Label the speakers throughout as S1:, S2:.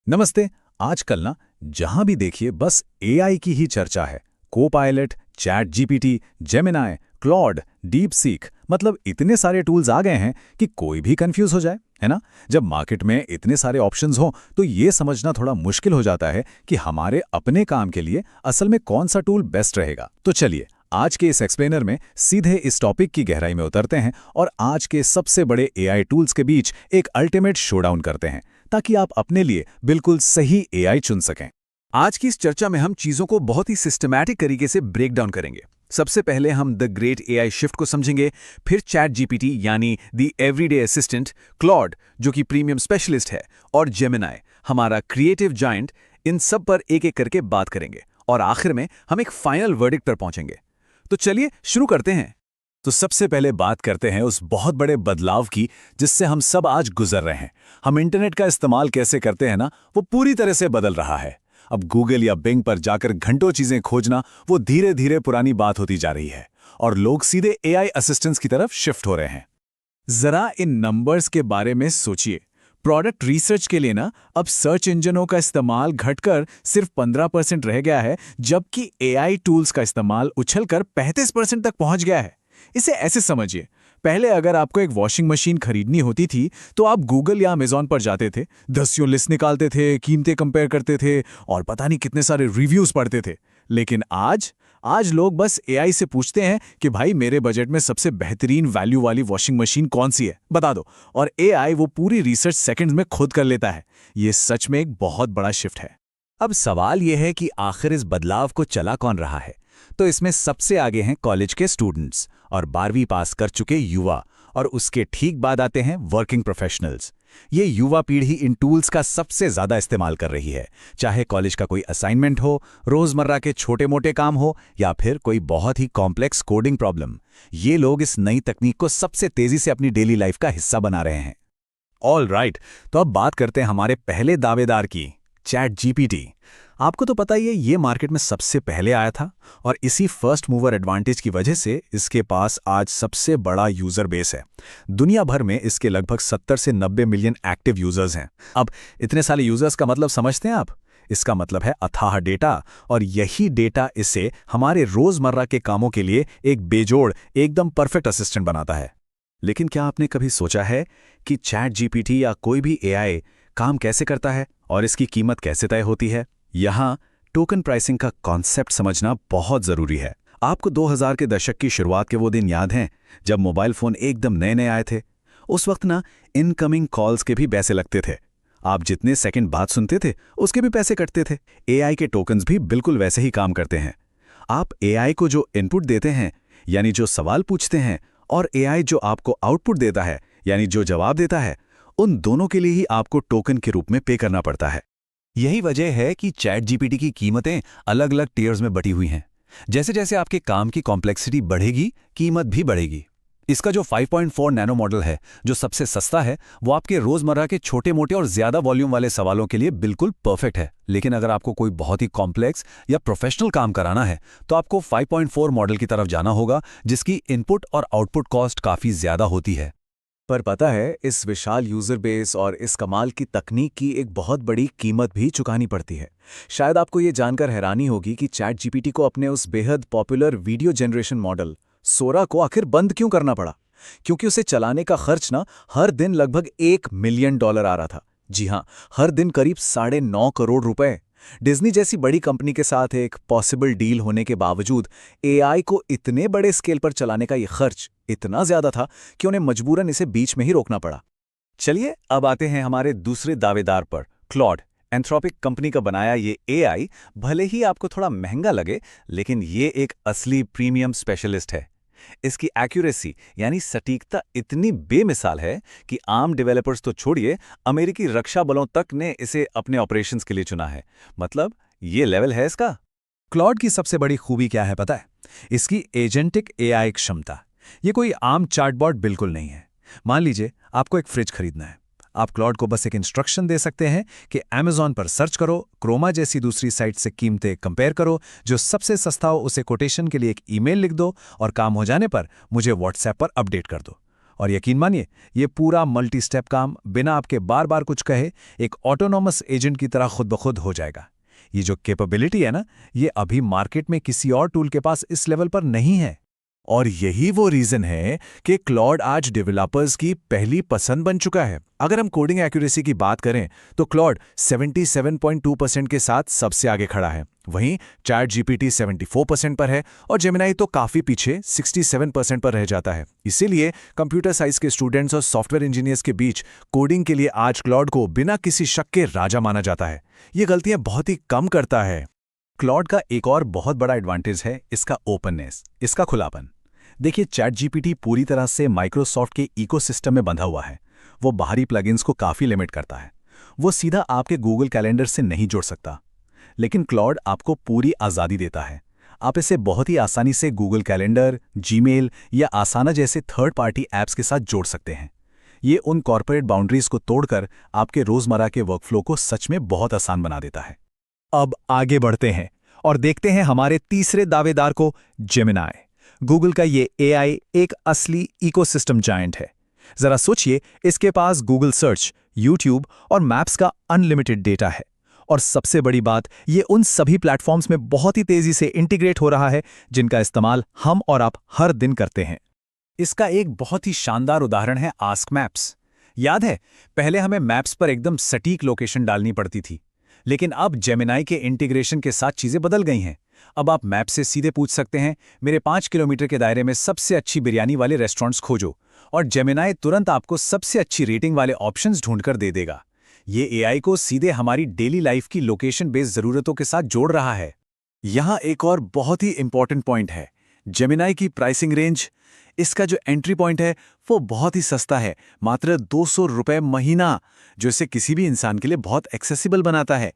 S1: नमस्ते। आजकल ना जहां भी देखिए बस एआई की ही चर्चा है। Copilot, chat GPT, Gemini, Claude, deep seek, मतलब इतने सारे टूल्स आ गए हैं कि कोई भी कंफ्यूज हो जाए, है ना। जब मार्केट में इतने सारे ऑप्शंस हो तो ये समझना थोड़ा मुश्किल हो जाता है कि हमारे अपने काम के लिए असल में कौन सा टूल बेस्ट रहेगा। तो चलिए आज के इस एक्सप्लेनर में सीधे इस टॉपिक की गहराई में उतरते हैं और आज के सबसे बड़े एआई टूल्स के बीच एक अल्टीमेट शोडाउन करते हैं, ताकि आप अपने लिए बिल्कुल सही एआई चुन सकें।
S2: आज की इस चर्चा में हम चीजों को बहुत ही सिस्टमैटिक तरीके से ब्रेक डाउन करेंगे। सबसे पहले हम द ग्रेट एआई शिफ्ट को समझेंगे, फिर चैट जीपीटी यानी द एवरीडे असिस्टेंट, क्लॉड जो कि प्रीमियम स्पेशलिस्ट है, और जेमिनाई हमारा क्रिएटिव जायंट। इन सब पर एक एक करके बात करेंगे और आखिर में हम एक फाइनल वर्डिक्ट पर पहुंचेंगे। तो चलिए शुरू करते हैं।
S1: तो सबसे पहले बात करते हैं उस बहुत बड़े बदलाव की जिससे हम सब आज गुजर रहे हैं। हम इंटरनेट का इस्तेमाल कैसे करते हैं ना, वो पूरी तरह से बदल रहा है। अब गूगल या बिंग पर जाकर घंटों चीजें खोजना वो धीरे धीरे पुरानी बात होती जा रही है और लोग सीधे एआई असिस्टेंट्स की तरफ शिफ्ट हो रहे हैं। जरा इन नंबर्स के बारे में सोचिए। प्रोडक्ट रिसर्च के लिए ना अब सर्च इंजनों का इस्तेमाल घटकर सिर्फ 15% रह गया है, जबकि एआई टूल्स का इस्तेमाल उछलकर 35% तक पहुंच गया है। इसे ऐसे समझिए, पहले अगर आपको एक वॉशिंग मशीन खरीदनी होती थी तो आप गूगल या अमेज़न पर जाते थे, दसियों लिस्ट निकालते थे, कीमतें कंपेयर करते थे और पता नहीं कितने सारे रिव्यूज पढ़ते थे। लेकिन आज लोग बस एआई से पूछते हैं कि भाई मेरे बजट में सबसे बेहतरीन वैल्यू वाली वॉशिंग मशीन कौन सी है, बता दो, और एआई वो पूरी रिसर्च सेकंड्स में खुद कर लेता है। ये सच में एक बहुत बड़ा शिफ्ट है।
S2: अब सवाल यह है कि आखिर इस बदलाव को चला कौन रहा है। तो इसमें सबसे आगे हैं कॉलेज के स्टूडेंट्स और 12वीं पास कर चुके युवा, और उसके ठीक बाद आते हैं वर्किंग प्रोफेशनल्स। ये युवा पीढ़ी इन टूल्स का सबसे ज्यादा इस्तेमाल कर रही है, चाहे कॉलेज का कोई असाइनमेंट हो, रोजमर्रा के छोटे मोटे काम हो, या फिर कोई बहुत ही कॉम्प्लेक्स कोडिंग प्रॉब्लम। ये लोग इस नई तकनीक को सबसे तेजी से अपनी डेली लाइफ का हिस्सा बना रहे हैं।
S1: ऑल राइट, तो अब बात करते हैं हमारे पहले दावेदार की, चैट जीपीटी। आपको तो पता ही है, ये मार्केट में सबसे पहले आया था और इसी फर्स्ट मूवर एडवांटेज की वजह से इसके पास आज सबसे बड़ा यूजर बेस है। दुनिया भर में इसके लगभग 70 से 90 मिलियन एक्टिव यूजर्स हैं। अब इतने सारे यूजर्स का मतलब समझते हैं आप? इसका मतलब है अथाह डेटा, और यही डेटा इसे हमारे रोजमर्रा के कामों के लिए एक बेजोड़, एकदम परफेक्ट असिस्टेंट बनाता है। लेकिन क्या आपने कभी सोचा है कि चैट जीपीटी या कोई भी एआई काम कैसे करता है और इसकी कीमत कैसे तय होती है? यहाँ टोकन प्राइसिंग का कॉन्सेप्ट समझना बहुत जरूरी है। आपको 2000 के दशक की शुरुआत के वो दिन याद हैं जब मोबाइल फोन एकदम नए नए आए थे? उस वक्त ना इनकमिंग कॉल्स के भी पैसे लगते थे। आप जितने सेकंड बात सुनते थे उसके भी पैसे कटते थे। एआई के टोकन्स भी बिल्कुल वैसे ही काम करते हैं। आप एआई को जो इनपुट देते हैं, यानी जो सवाल पूछते हैं, और एआई जो आपको आउटपुट देता है, यानी जो जवाब देता है, उन दोनों के लिए ही आपको टोकन के रूप में पे करना पड़ता है।
S2: यही वजह है कि चैट जीपीटी की कीमतें अलग अलग टियर्स में बटी हुई हैं। जैसे जैसे आपके काम की कॉम्प्लेक्सिटी बढ़ेगी, कीमत भी बढ़ेगी। इसका जो 5.4 नैनो मॉडल है, जो सबसे सस्ता है, वो आपके रोजमर्रा के छोटे मोटे और ज्यादा वॉल्यूम वाले सवालों के लिए बिल्कुल परफेक्ट है। लेकिन अगर आपको कोई बहुत ही कॉम्प्लेक्स या प्रोफेशनल काम कराना है तो आपको 5.4 मॉडल की तरफ जाना होगा, जिसकी इनपुट और आउटपुट कॉस्ट काफी ज्यादा होती है।
S1: पर पता है, इस विशाल यूजर बेस और इस कमाल की तकनीक की एक बहुत बड़ी कीमत भी चुकानी पड़ती है। शायद आपको ये जानकर हैरानी होगी कि चैट जीपीटी को अपने उस बेहद पॉपुलर वीडियो जनरेशन मॉडल सोरा को आखिर बंद क्यों करना पड़ा? क्योंकि उसे चलाने का खर्च ना हर दिन लगभग $1 मिलियन आ रहा था। जी हाँ, हर दिन करीब 9.5 करोड़ रुपए। डिज्नी जैसी बड़ी कंपनी के साथ एक पॉसिबल डील होने के बावजूद एआई को इतने बड़े स्केल पर चलाने का ये खर्च इतना ज्यादा था कि उन्हें मजबूरन इसे बीच में ही रोकना पड़ा।
S2: चलिए अब आते हैं हमारे दूसरे दावेदार पर, क्लॉड। एंथ्रोपिक कंपनी का बनाया ये एआई भले ही आपको थोड़ा महंगा लगे, लेकिन ये एक असली प्रीमियम स्पेशलिस्ट है। इसकी एक्यूरेसी यानी सटीकता इतनी बेमिसाल है कि आम डेवलपर्स तो छोड़िए, अमेरिकी रक्षा बलों तक ने इसे अपने ऑपरेशंस के लिए चुना है। मतलब ये लेवल है इसका।
S1: क्लॉड की सबसे बड़ी खूबी क्या है पता है? इसकी एजेंटिक एआई क्षमता। ये कोई आम चैटबॉट बिल्कुल नहीं है। मान लीजिए आपको एक फ्रिज खरीदना है। आप क्लॉड को बस एक इंस्ट्रक्शन दे सकते हैं कि अमेज़न पर सर्च करो, क्रोमा जैसी दूसरी साइट से कीमतें कंपेयर करो, जो सबसे सस्ता हो उसे कोटेशन के लिए एक ईमेल लिख दो और काम हो जाने पर मुझे व्हाट्सएप पर अपडेट कर दो। और यकीन मानिए, ये पूरा मल्टी स्टेप काम बिना आपके बार बार कुछ कहे एक ऑटोनॉमस एजेंट की तरह खुद ब खुद हो जाएगा। ये जो कैपेबिलिटी है ना, ये अभी मार्केट में किसी और टूल के पास इस लेवल पर नहीं है।
S2: और यही वो रीजन है कि क्लॉड आज डेवलपर्स की पहली पसंद बन चुका है। अगर हम कोडिंग एक्यूरेसी की बात करें तो क्लॉड 77.2% के साथ सबसे आगे खड़ा है। वहीं चैट जीपीटी 74% पर है और जेमिनाई तो काफी पीछे 67% पर रह जाता है। इसीलिए कंप्यूटर साइंस के स्टूडेंट्स और सॉफ्टवेयर इंजीनियर्स के बीच कोडिंग के लिए आज क्लॉड को बिना किसी शक के राजा माना जाता है। ये गलतियां बहुत ही कम करता है।
S1: क्लॉड का एक और बहुत बड़ा एडवांटेज है इसका ओपननेस, इसका खुलापन। देखिए, चैट जीपीटी पूरी तरह से माइक्रोसॉफ्ट के इकोसिस्टम में बंधा हुआ है। वो बाहरी प्लगइन्स को काफ़ी लिमिट करता है। वो सीधा आपके गूगल कैलेंडर से नहीं जोड़ सकता। लेकिन क्लॉड आपको पूरी आज़ादी देता है। आप इसे बहुत ही आसानी से गूगल कैलेंडर, जीमेल या आसाना जैसे थर्ड पार्टी ऐप्स के साथ जोड़ सकते हैं। ये उन कॉर्पोरेट बाउंड्रीज को तोड़कर आपके रोज़मर्रा के वर्कफ्लो को सच में बहुत आसान बना देता है।
S2: अब आगे बढ़ते हैं और देखते हैं हमारे तीसरे दावेदार को, जेमिनाई। गूगल का ये एआई एक असली इकोसिस्टम जायंट है। जरा सोचिए, इसके पास गूगल सर्च, यूट्यूब और मैप्स का अनलिमिटेड डेटा है। और सबसे बड़ी बात, ये उन सभी प्लेटफॉर्म्स में बहुत ही तेजी से इंटीग्रेट हो रहा है जिनका इस्तेमाल हम और आप हर दिन करते हैं।
S1: इसका एक बहुत ही शानदार उदाहरण है आस्क मैप्स। याद है, पहले हमें मैप्स पर एकदम सटीक लोकेशन डालनी पड़ती थी, लेकिन अब जेमिनाई के इंटीग्रेशन के साथ चीजें बदल गई हैं। अब आप मैप से सीधे पूछ सकते हैं, मेरे 5 किलोमीटर के दायरे में सबसे अच्छी बिरयानी वाले रेस्टोरेंट्स खोजो, और जेमिनाई तुरंत आपको सबसे अच्छी रेटिंग वाले ऑप्शंस ढूंढकर दे देगा। ये एआई को सीधे हमारी डेली लाइफ की लोकेशन बेस्ड जरूरतों के साथ जोड़ रहा है। यहाँ एक और बहुत ही इंपॉर्टेंट पॉइंट है, जेमिनाई की प्राइसिंग रेंज। इसका जो एंट्री पॉइंट है वो बहुत ही सस्ता है, मात्र 200 रुपये महीना, जो इसे किसी भी इंसान के लिए बहुत एक्सेसिबल बनाता है।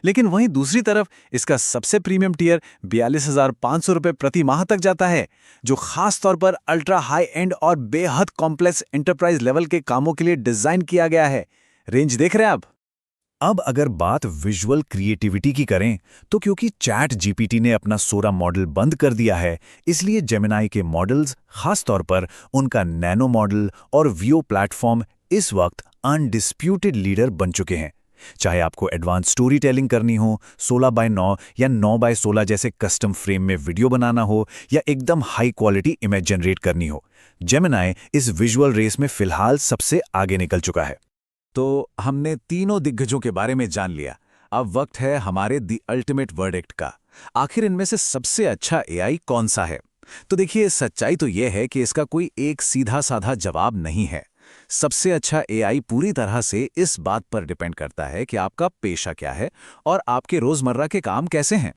S1: लेकिन वहीं दूसरी तरफ इसका सबसे प्रीमियम टियर 42,500 रुपये प्रति माह तक जाता है, जो खास तौर पर अल्ट्रा हाई एंड और बेहद कॉम्प्लेक्स एंटरप्राइज लेवल के कामों के लिए डिजाइन किया गया है। रेंज देख रहे हैं आप?
S2: अब अगर बात विजुअल क्रिएटिविटी की करें तो क्योंकि चैट जीपीटी ने अपना सोरा मॉडल बंद कर दिया है, इसलिए जेमिनाई के मॉडल्स, खास तौर पर उनका नैनो मॉडल और वियो प्लेटफॉर्म, इस वक्त अनडिस्प्यूटेड लीडर बन चुके हैं। चाहे आपको एडवांस स्टोरी टेलिंग करनी हो, 16x9 या 9x16 जैसे कस्टम फ्रेम में वीडियो बनाना हो, या एकदम हाई क्वालिटी इमेज जनरेट करनी हो, जेमिनाई इस विजुअल रेस में फिलहाल सबसे आगे निकल चुका है।
S1: तो हमने तीनों दिग्गजों के बारे में जान लिया। अब वक्त है हमारे दी अल्टीमेट वर्डिक्ट का। आखिर इनमें से सबसे अच्छा एआई कौन सा है? तो देखिए, सच्चाई तो यह है कि इसका कोई एक सीधा साधा जवाब नहीं है। सबसे अच्छा एआई पूरी तरह से इस बात पर डिपेंड करता है कि आपका पेशा क्या है और आपके रोजमर्रा के काम कैसे हैं।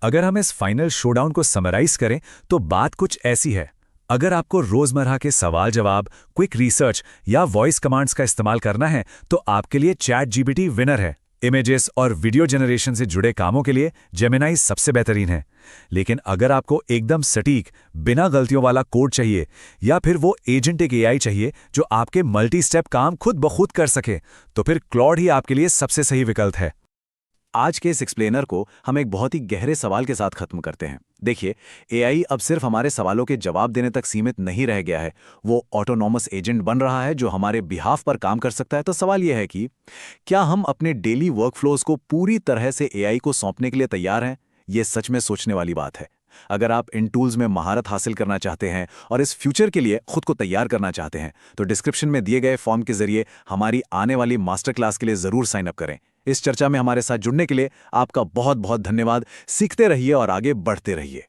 S2: अगर हम इस फाइनल शोडाउन को समराइज करें तो बात कुछ ऐसी है। अगर आपको रोजमर्रा के सवाल जवाब, क्विक रिसर्च या वॉइस कमांड्स का इस्तेमाल करना है तो आपके लिए चैट जीपीटी विनर है। इमेजेस और वीडियो जनरेशन से जुड़े कामों के लिए जेमिनाई सबसे बेहतरीन है। लेकिन अगर आपको एकदम सटीक, बिना गलतियों वाला कोड चाहिए, या फिर वो एजेंटिक एआई चाहिए जो आपके मल्टी स्टेप काम खुद ब खुद कर सके, तो फिर क्लॉड ही आपके लिए सबसे सही विकल्प है।
S1: आज के इस एक्सप्लेनर को हम एक बहुत ही गहरे सवाल के साथ खत्म करते हैं। देखिए, एआई अब सिर्फ हमारे सवालों के जवाब देने तक सीमित नहीं रह गया है, वो ऑटोनॉमस एजेंट बन रहा है जो हमारे बिहाफ पर काम कर सकता है। तो सवाल यह है कि क्या हम अपने डेली वर्कफ्लोज को पूरी तरह से एआई को सौंपने के लिए तैयार हैं? ये सच में सोचने वाली बात है। अगर आप इन टूल्स में महारत हासिल करना चाहते हैं और इस फ्यूचर के लिए खुद को तैयार करना चाहते हैं, तो डिस्क्रिप्शन में दिए गए फॉर्म के जरिए हमारी आने वाली मास्टर क्लास के लिए जरूर साइन अप करें। इस चर्चा में हमारे साथ जुड़ने के लिए आपका बहुत बहुत धन्यवाद। सीखते रहिए और आगे बढ़ते रहिए।